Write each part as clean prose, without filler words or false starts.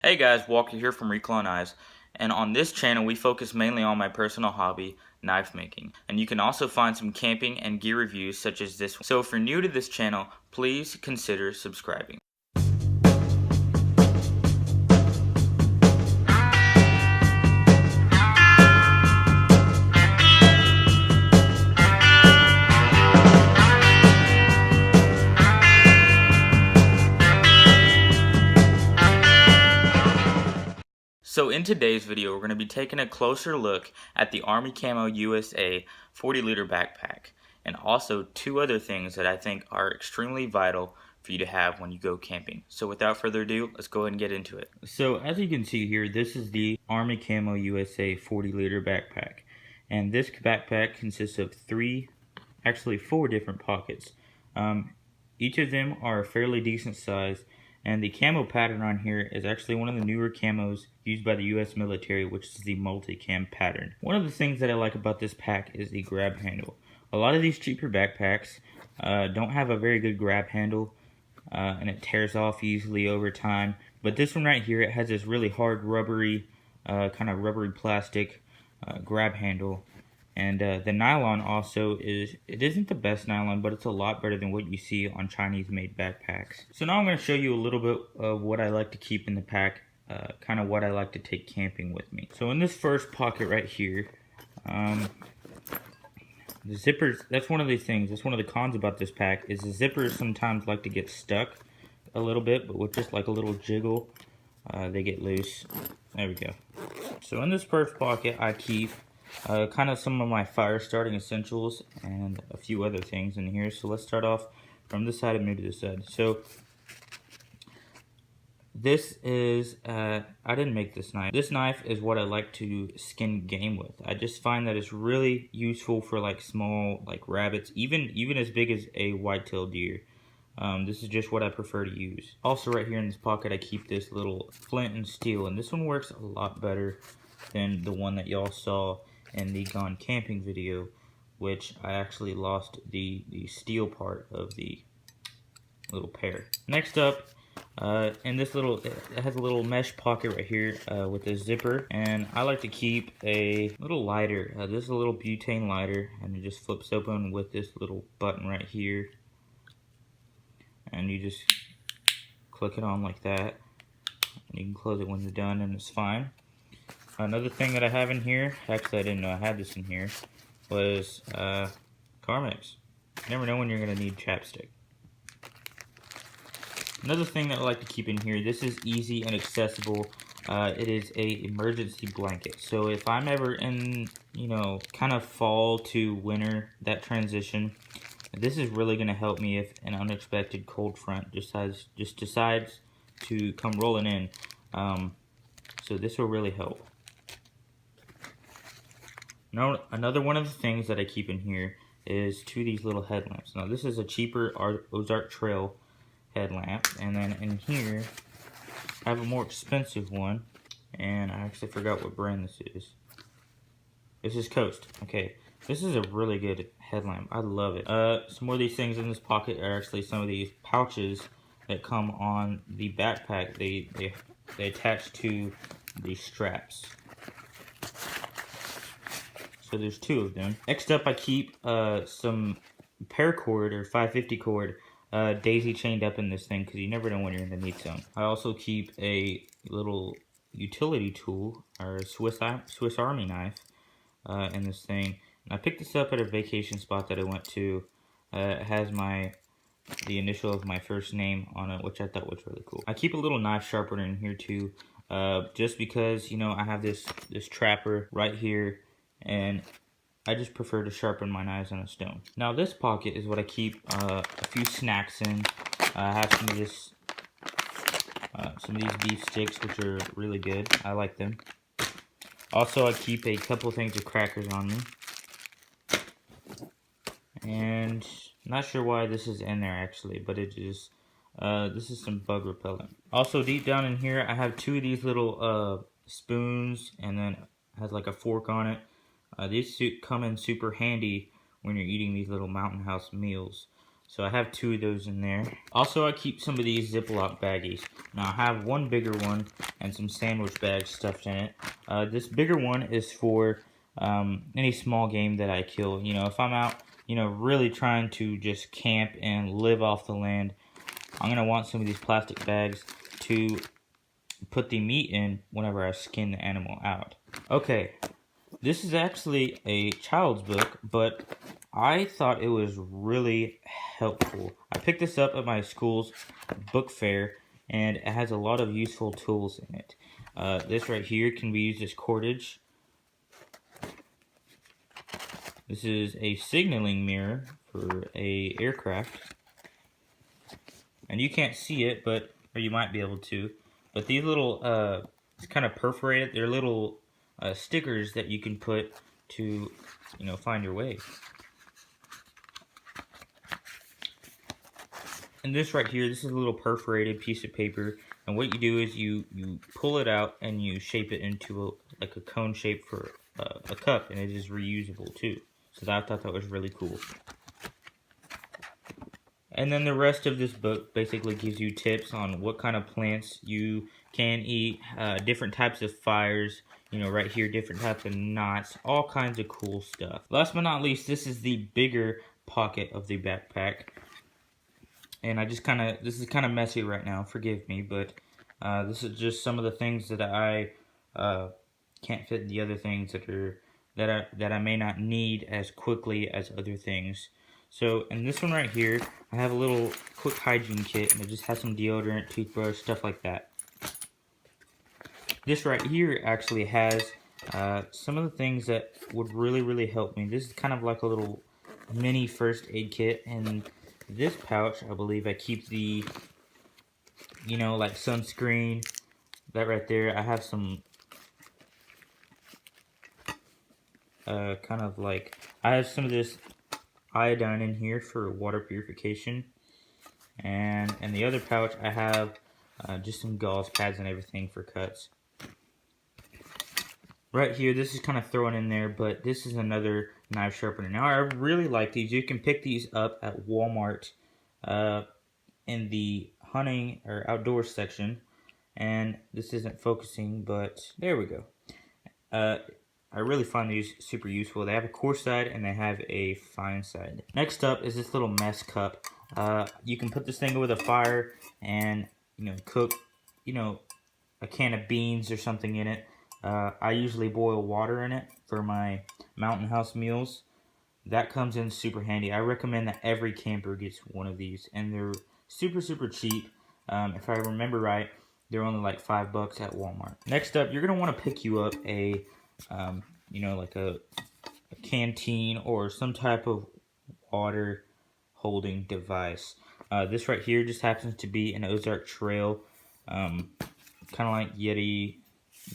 Hey guys, Walker here from Reclone Eyes, and on this channel we focus mainly on my personal hobby, knife making. And you can also find some camping and gear reviews such as this one. So if you're new to this channel, please consider subscribing. So in today's video, we're going to be taking a closer look at the Army Camo USA 40-liter backpack, and also two other things that I think are extremely vital for you to have when you go camping. So without further ado, let's go ahead and get into it. So as you can see here, this is the Army Camo USA 40-liter backpack, and this backpack consists of four different pockets. Each of them are a fairly decent size. And the camo pattern on here is actually one of the newer camos used by the US military, which is the multi-cam pattern. One of the things that I like about this pack is the grab handle. A lot of these cheaper backpacks don't have a very good grab handle, and it tears off easily over time. But this one right here, it has this really hard rubbery, kind of rubbery plastic grab handle. And the nylon also it isn't the best nylon, but it's a lot better than what you see on Chinese made backpacks. So now I'm going to show you a little bit of what I like to keep in the pack, kind of what I like to take camping with me. So in this first pocket right here, the zippers, that's one of these things, that's one of the cons about this pack, is the zippers sometimes like to get stuck a little bit, but with just like a little jiggle, they get loose. There we go. So in this first pocket I keep kind of some of my fire starting essentials and a few other things in here. So let's start off from this side and move to this side. So this is, I didn't make this knife. This knife is what I like to skin game with. I just find that it's really useful for like small, like rabbits, even as big as a white-tailed deer. This is just what I prefer to use. Also right here in this pocket I keep this little flint and steel, and this one works a lot better than the one that y'all saw in the Gone Camping video, which I actually lost the steel part of the little pair. Next up, in this little, it has a little mesh pocket right here with a zipper, and I like to keep a little lighter. This is a little butane lighter, and it just flips open with this little button right here, and you just click it on like that, and you can close it when you're done, and it's fine. Another thing that I have in here, actually I didn't know I had this in here, was Carmex. You never know when you're going to need chapstick. Another thing that I like to keep in here, this is easy and accessible. It is a emergency blanket. So if I'm ever in, kind of fall to winter, that transition, this is really going to help me if an unexpected cold front just decides to come rolling in. So this will really help. Now, another one of the things that I keep in here is two of these little headlamps. Now, this is a cheaper Ozark Trail headlamp, and then in here, I have a more expensive one, and I actually forgot what brand this is. This is Coast. Okay, this is a really good headlamp. I love it. Some more of these things in this pocket are actually some of these pouches that come on the backpack. They attach to the straps. So there's two of them. Next up, I keep some paracord or 550 cord daisy chained up in this thing, because you never know when you're going to need some. I also keep a little utility tool, or a Swiss Army knife in this thing. And I picked this up at a vacation spot that I went to. It has the initial of my first name on it, which I thought was really cool. I keep a little knife sharpener in here too, just because, I have this trapper right here, and I just prefer to sharpen my knives on a stone. Now this pocket is what I keep a few snacks in. I have some of these beef sticks, which are really good. I like them. Also, I keep a couple things of crackers on me. And I'm not sure why this is in there actually, but it is, this is some bug repellent. Also, deep down in here, I have two of these little spoons, and then it has like a fork on it. These come in super handy when you're eating these little Mountain House meals. So I have 2 of those in there. Also, I keep some of these Ziploc baggies. Now I have one bigger one and some sandwich bags stuffed in it. This bigger one is for any small game that I kill. You know, if I'm out, you know, really trying to just camp and live off the land, I'm gonna want some of these plastic bags to put the meat in whenever I skin the animal out. Okay, this is actually a child's book, but I thought it was really helpful. I picked this up at my school's book fair, and it has a lot of useful tools in it. This right here can be used as cordage. This is a signaling mirror for a aircraft. And you can't see it, but or you might be able to. But these little, it's kind of perforated. They're little stickers that you can put to, you know, find your way. And this right here, this is a little perforated piece of paper. And what you do is you pull it out and you shape it into like a cone shape for a cup, and it is reusable too. So I thought that was really cool. And then the rest of this book basically gives you tips on what kind of plants you can eat, different types of fires, you know, right here, different types of knots, all kinds of cool stuff. Last but not least, this is the bigger pocket of the backpack. And this is kind of messy right now, forgive me, but this is just some of the things that I can't fit in the other things that I may not need as quickly as other things. So in this one right here, I have a little quick hygiene kit, and it just has some deodorant, toothbrush, stuff like that. This right here actually has some of the things that would really help me. This is kind of like a little mini first aid kit, and this pouch, I believe I keep the, you know, like sunscreen, that right there. I have some kind of like, I have some of this iodine in here for water purification, and in the other pouch I have just some gauze pads and everything for cuts. Right here, this is kind of thrown in there, but this is another knife sharpener. Now I really like these. You can pick these up at Walmart in the hunting or outdoor section, and this isn't focusing, but there we go. I really find these super useful. They have a coarse side and they have a fine side. Next up is this little mess cup. You can put this thing over the fire and, you know, cook, you know, a can of beans or something in it. I usually boil water in it for my Mountain House meals. That comes in super handy. I recommend that every camper gets one of these, and they're super cheap. If I remember right, they're only like $5 at Walmart. Next up, you're gonna want to pick you up a you know, like a canteen or some type of water holding device. This right here just happens to be an Ozark Trail, kind of like Yeti.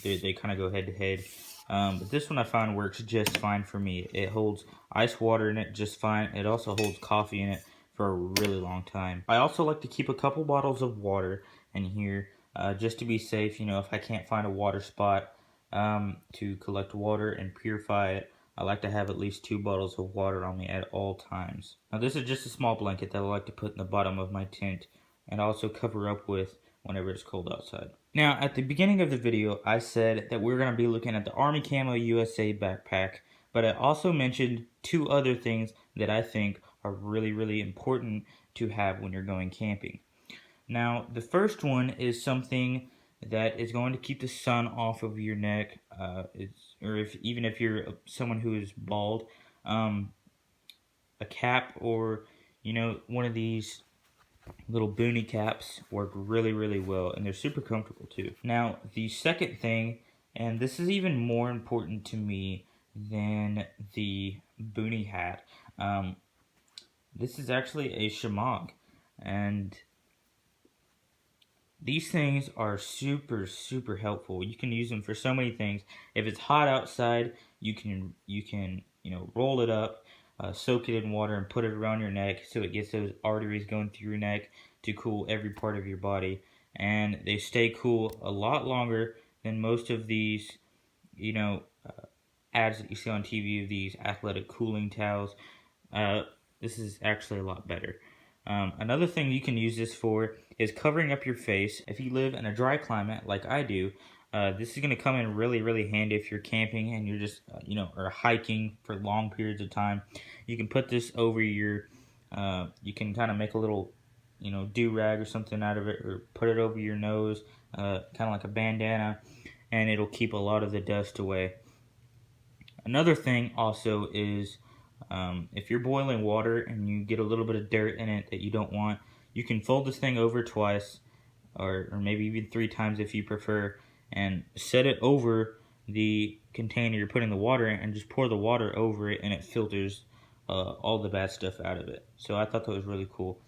They kind of go head to head. But this one I found works just fine for me. It holds ice water in it just fine. It also holds coffee in it for a really long time. I also like to keep a couple bottles of water in here just to be safe. You know, if I can't find a water spot to collect water and purify it, I like to have at least 2 bottles of water on me at all times. Now this is just a small blanket that I like to put in the bottom of my tent and also cover up with whenever it's cold outside. Now at the beginning of the video I said that we're going to be looking at the Army Camo USA backpack, but I also mentioned 2 other things that I think are really important to have when you're going camping. Now the first one is something that is going to keep the sun off of your neck, even if you're someone who is bald, a cap, or, you know, one of these little boonie caps work really well, and they're super comfortable too. Now the second thing, and this is even more important to me than the boonie hat, this is actually a shemagh, and these things are super helpful. You can use them for so many things. If it's hot outside, you can you know, roll it up, soak it in water, and put it around your neck so it gets those arteries going through your neck to cool every part of your body. And they stay cool a lot longer than most of these, you know, ads that you see on TV of these athletic cooling towels. This is actually a lot better. Another thing you can use this for is covering up your face. If you live in a dry climate like I do, this is going to come in really, really handy if you're camping and you're just, or hiking for long periods of time. You can put this over your, you can kind of make a little, do-rag or something out of it, or put it over your nose, kind of like a bandana, and it'll keep a lot of the dust away. Another thing also is if you're boiling water and you get a little bit of dirt in it that you don't want, you can fold this thing over twice, or maybe even 3 times if you prefer, and set it over the container you're putting the water in, and just pour the water over it, and it filters all the bad stuff out of it. So I thought that was really cool.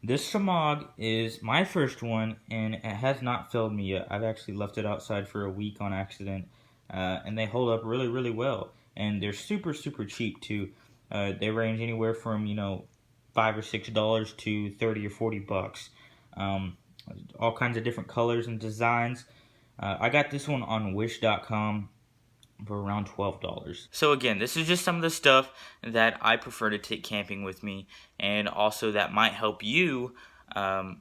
This Shemagh is my first one, and it has not failed me yet. I've actually left it outside for a week on accident, and they hold up really, really well. And they're super, super cheap too. They range anywhere from $5 or $6 to $30 or $40. All kinds of different colors and designs. I got this one on Wish.com for around $12. So again, this is just some of the stuff that I prefer to take camping with me, and also that might help you have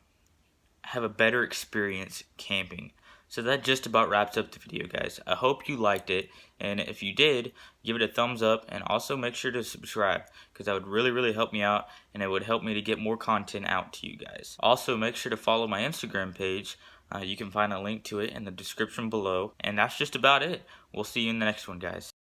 a better experience camping. So that just about wraps up the video, guys. I hope you liked it, and if you did, give it a thumbs up, and also make sure to subscribe, because that would really, really help me out, and it would help me to get more content out to you guys. Also, make sure to follow my Instagram page. You can find a link to it in the description below, and that's just about it. We'll see you in the next one, guys.